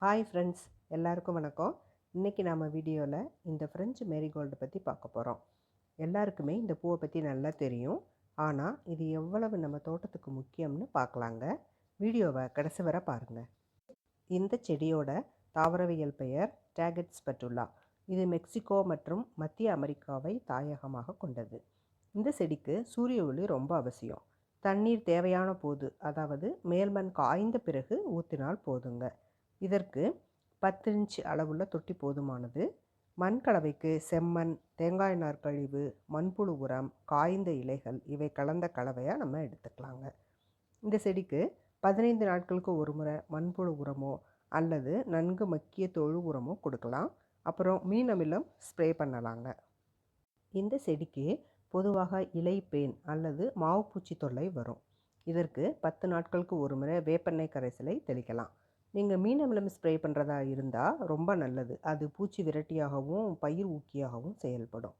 Hi friends, எல்லாருக்கும் வணக்கம். இன்றைக்கி நம்ம வீடியோவில் இந்த ஃப்ரெஞ்சு மேரிகோல்டு பற்றி பார்க்க போகிறோம். எல்லாருக்குமே இந்த பூவை பற்றி நல்லா தெரியும். ஆனால் இது எவ்வளவு நம்ம தோட்டத்துக்கு முக்கியம்னு பார்க்கலாங்க. வீடியோவை கடைசி வரை பாருங்கள். இந்த செடியோட தாவரவியல் பெயர் டேகட் ஸ்பெட்டுலா. இது மெக்சிகோ மற்றும் மத்திய அமெரிக்காவை தாயகமாக கொண்டது. இந்த செடிக்கு சூரிய ஒளி ரொம்ப அவசியம். தண்ணீர் தேவையான போது, அதாவது மேல்மண் காய்ந்த பிறகு ஊற்றினால் போதுங்க. இதற்கு 10 இன்ச் அளவுள்ள தொட்டி போதுமானது. மண் கலவைக்கு செம்மண், தேங்காய் நார் கழிவு, மண்புழு உரம், காய்ந்த இலைகள் இவை கலந்த கலவையாக நம்ம எடுத்துக்கலாங்க. இந்த செடிக்கு 15 நாட்களுக்கு ஒரு முறை மண்புழு உரமோ அல்லது நன்கு மக்கிய தொழு உரமோ கொடுக்கலாம். அப்புறம் மீன் அமிலம் ஸ்ப்ரே பண்ணலாங்க. இந்த செடிக்கு பொதுவாக இலைப்பேன் அல்லது மாவுப்பூச்சி தொல்லை வரும். இதற்கு 10 நாட்களுக்கு ஒரு முறை வேப்பெண்ணெய் கரைசலை தெளிக்கலாம். நீங்கள் மீன் அமிலம் ஸ்ப்ரே பண்ணுறதா இருந்தால் ரொம்ப நல்லது. அது பூச்சி விரட்டியாகவும் பயிர் ஊக்கியாகவும் செயல்படும்.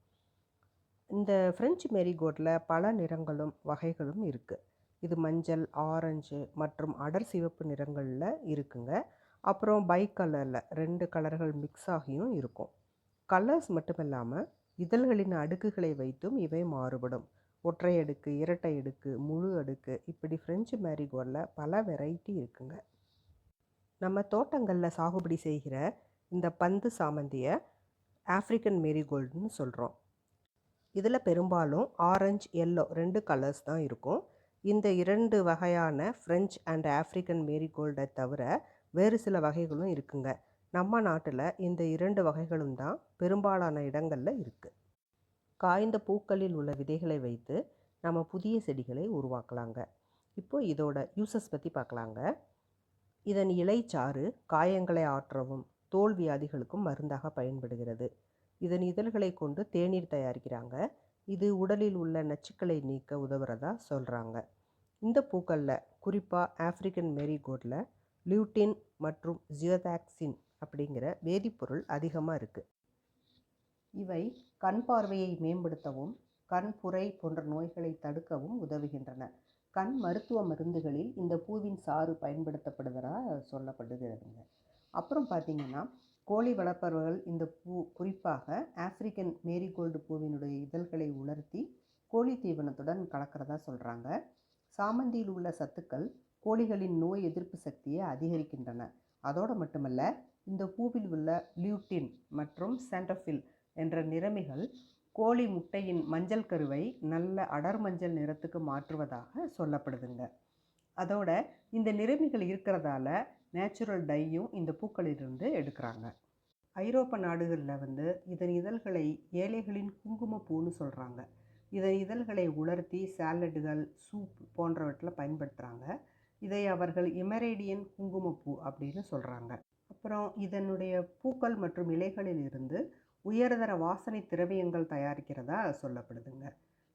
இந்த ஃப்ரெஞ்சு மேரிகோல்டில் பல நிறங்களும் வகைகளும் இருக்குது. இது மஞ்சள், ஆரஞ்சு மற்றும் அடர் சிவப்பு நிறங்களில் இருக்குங்க. அப்புறம் பை கலரில் 2 கலர்கள் மிக்ஸ் ஆகியும் இருக்கும். கலர்ஸ் மட்டும் இல்லாமல் இதழ்களின் அடுக்குகளை வைத்தும் இவை மாறுபடும். ஒற்றை அடுக்கு, இரட்டை அடுக்கு, முழு அடுக்கு, இப்படி ஃப்ரெஞ்சு மேரிகோல்டில் பல வெரைட்டி இருக்குங்க. நம்ம தோட்டங்களில் சாகுபடி செய்கிற இந்த பந்து சாமந்தியை ஆஃப்ரிக்கன் மேரிகோல்டுன்னு சொல்கிறோம். இதில் பெரும்பாலும் ஆரஞ்சு, எல்லோ 2 கலர்ஸ் தான் இருக்கும். இந்த 2 வகையான ஃப்ரெஞ்ச் அண்ட் ஆஃப்ரிக்கன் மேரிகோல்டை தவிர வேறு சில வகைகளும் இருக்குங்க. நம்ம நாட்டில் இந்த 2 வகைகளும் தான் பெரும்பாலான இடங்களில் இருக்குது. காய்ந்த பூக்களில் உள்ள விதைகளை வைத்து நம்ம புதிய செடிகளை உருவாக்கலாங்க. இப்போது இதோட யூசஸ் பற்றி பார்க்கலாங்க. இதன் இலைச்சாறு காயங்களை ஆற்றவும் தோல் வியாதிகளுக்கும் மருந்தாக பயன்படுகிறது. இதன் இதழ்களை கொண்டு தேநீர் தயாரிக்கிறாங்க. இது உடலில் உள்ள நச்சுக்களை நீக்க உதவுறதா சொல்கிறாங்க. இந்த பூக்களில் குறிப்பாக ஆஃப்ரிக்கன் மேரிகோல்டில் லியூட்டின் மற்றும் ஜியோதாக்சின் அப்படிங்கிற வேதிப்பொருள் அதிகமாக இருக்குது. இவை கண் பார்வையை மேம்படுத்தவும் கண் புரை போன்ற நோய்களை தடுக்கவும் உதவுகின்றன. கண் மருத்துவ மருந்துகளில் இந்த பூவின் சாறு பயன்படுத்தப்படுவதாக சொல்லப்படுகிறதுங்க. அப்புறம் பார்த்திங்கன்னா, கோழி வளர்ப்பவர்கள் இந்த பூ குறிப்பாக ஆஃப்ரிக்கன் மேரிகோல்டு பூவினுடைய இதழ்களை உலர்த்தி கோழி தீவனத்துடன் கலக்கிறதா சொல்கிறாங்க. சாமந்தியில் உள்ள சத்துக்கள் கோழிகளின் நோய் எதிர்ப்பு சக்தியை அதிகரிக்கின்றன. அதோடு மட்டுமல்ல, இந்த பூவில் உள்ள லியூட்டின் மற்றும் சாண்டோஃபில் என்ற நிறமிகள் கோழி முட்டையின் மஞ்சள் கருவை நல்ல அடர் மஞ்சள் நிறத்துக்கு மாற்றுவதாக சொல்லப்படுதுங்க. அதோட இந்த நிறமிகள் இருக்கிறதால நேச்சுரல் டையும் இந்த பூக்களிலிருந்து எடுக்கிறாங்க. ஐரோப்பா நாடுகளில் இதன் இதழ்களை ஏழைகளின் குங்குமப்பூன்னு சொல்கிறாங்க. இதன் இதழ்களை உலர்த்தி சாலடுகள், சூப் போன்றவற்றில் பயன்படுத்துகிறாங்க. இதை அவர்கள் எமரேடியன் குங்குமப்பூ அப்படின்னு சொல்கிறாங்க. அப்புறம் இதனுடைய பூக்கள் மற்றும் இலைகளில் இருந்து உயர்தர வாசனை திரவியங்கள் தயாரிக்கிறதா சொல்லப்படுதுங்க.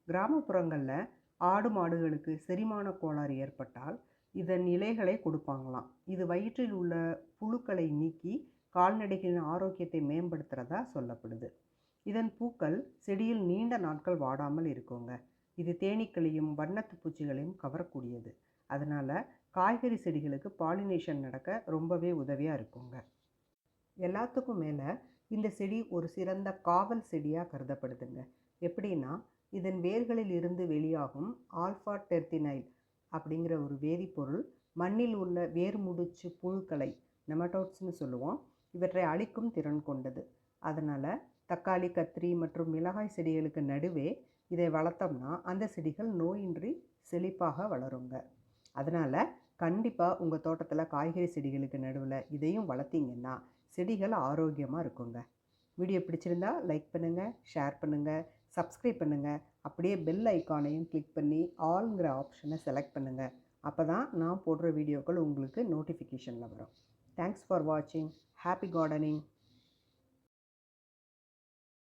கிராமப்புறங்களில் ஆடு மாடுகளுக்கு செரிமான கோளாறு ஏற்பட்டால் இதன் இலைகளை கொடுப்பாங்களாம். இது வயிற்றில் உள்ள புழுக்களை நீக்கி கால்நடைகளின் ஆரோக்கியத்தை மேம்படுத்துகிறதா சொல்லப்படுது. இதன் பூக்கள் செடியில் நீண்ட நாட்கள் வாடாமல் இருக்குங்க. இது தேனீக்களையும் வண்ணத்து பூச்சிகளையும் கவரக்கூடியது. அதனால் காய்கறி செடிகளுக்கு பாலினேஷன் நடக்க ரொம்பவே உதவியாக இருக்குங்க. எல்லாத்துக்கும் மேலே இந்த செடி ஒரு சிறந்த காவல் செடியாக கருதப்படுதுங்க. எப்படின்னா, இதன் வேர்களில் இருந்து வெளியாகும் ஆல்ஃபா டெர்த்தினைல் அப்படிங்கிற ஒரு வேதிப்பொருள் மண்ணில் உள்ள வேர் முடிச்சு புழுக்களை, நெமட்டோட்ஸ்னு சொல்லுவோம், இவற்றை அழிக்கும் திறன் கொண்டது. அதனால் தக்காளி, கத்திரி மற்றும் மிளகாய் செடிகளுக்கு நடுவே இதை வளர்த்தோம்னா அந்த செடிகள் நோயின்றி செழிப்பாக வளருங்க. அதனால் கண்டிப்பாக உங்கள் தோட்டத்தில் காய்கறி செடிகளுக்கு நடுவில் இதையும் வளர்த்திங்கன்னா செடிகள் ஆரோக்கியமாக இருக்குங்க. வீடியோ பிடிச்சிருந்தா லைக் பண்ணுங்கள், ஷேர் பண்ணுங்கள், சப்ஸ்கிரைப் பண்ணுங்கள். அப்படியே பெல் ஐக்கானையும் கிளிக் பண்ணி ஆல்ங்கிற ஆப்ஷனை செலக்ட் பண்ணுங்கள். அப்போ தான் நான் போடுற வீடியோக்கள் உங்களுக்கு நோட்டிஃபிகேஷனில் வரும். தேங்க்ஸ் ஃபார் வாட்சிங். Happy gardening.